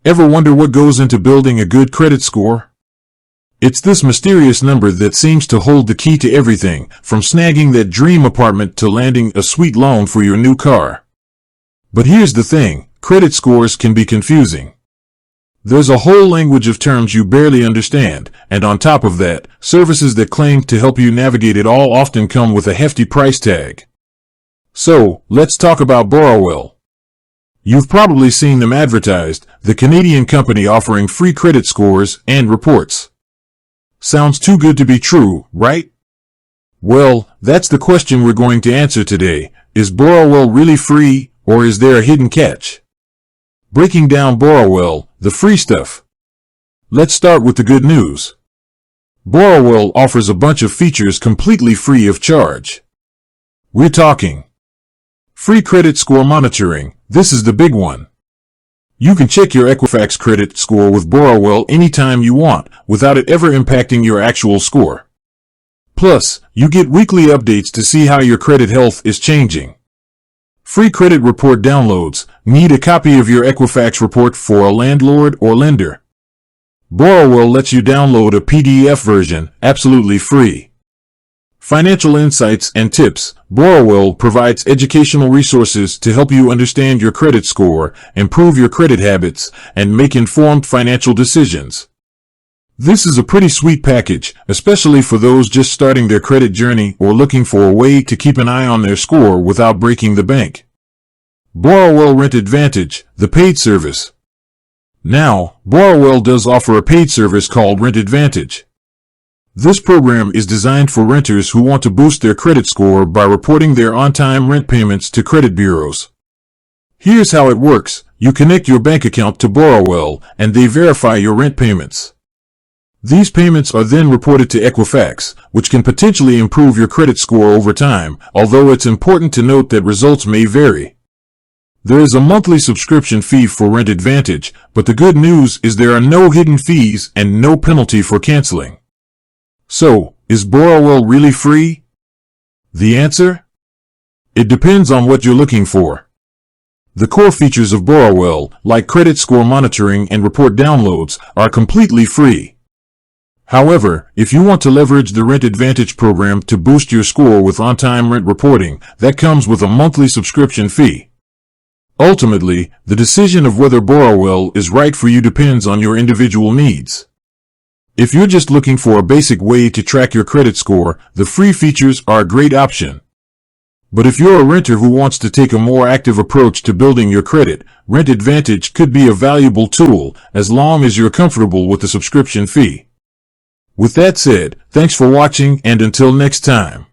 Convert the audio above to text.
Ever wonder what goes into building a good credit score? It's this mysterious number that seems to hold the key to everything, from snagging that dream apartment to landing a sweet loan for your new car. But here's the thing, credit scores can be confusing. There's a whole language of terms you barely understand, and on top of that, services that claim to help you navigate it all often come with a hefty price tag. So, let's talk about Borrowell. You've probably seen them advertised, the Canadian company offering free credit scores and reports. Sounds too good to be true, right? Well, that's the question we're going to answer today. Is Borrowell really free, or is there a hidden catch? Breaking down Borrowell, the free stuff. Let's start with the good news. Borrowell offers a bunch of features completely free of charge. We're talking free credit score monitoring. This is the big one. You can check your Equifax credit score with Borrowell anytime you want, without it ever impacting your actual score. Plus, you get weekly updates to see how your credit health is changing. Free credit report downloads. Need a copy of your Equifax report for a landlord or lender? Borrowell lets you download a PDF version, absolutely free. Financial insights and tips. Borrowell provides educational resources to help you understand your credit score, improve your credit habits, and make informed financial decisions. This is a pretty sweet package, especially for those just starting their credit journey or looking for a way to keep an eye on their score without breaking the bank. Borrowell Rent Advantage, the paid service. Now, Borrowell does offer a paid service called Rent Advantage. This program is designed for renters who want to boost their credit score by reporting their on-time rent payments to credit bureaus. Here's how it works. You connect your bank account to Borrowell, and they verify your rent payments. These payments are then reported to Equifax, which can potentially improve your credit score over time, although it's important to note that results may vary. There is a monthly subscription fee for Rent Advantage, but the good news is there are no hidden fees and no penalty for canceling. So, is Borrowell really free? The answer? It depends on what you're looking for. The core features of Borrowell, like credit score monitoring and report downloads, are completely free. However, if you want to leverage the Rent Advantage program to boost your score with on-time rent reporting, that comes with a monthly subscription fee. Ultimately, the decision of whether Borrowell is right for you depends on your individual needs. If you're just looking for a basic way to track your credit score, the free features are a great option. But if you're a renter who wants to take a more active approach to building your credit, Rent Advantage could be a valuable tool, as long as you're comfortable with the subscription fee. With that said, thanks for watching, and until next time.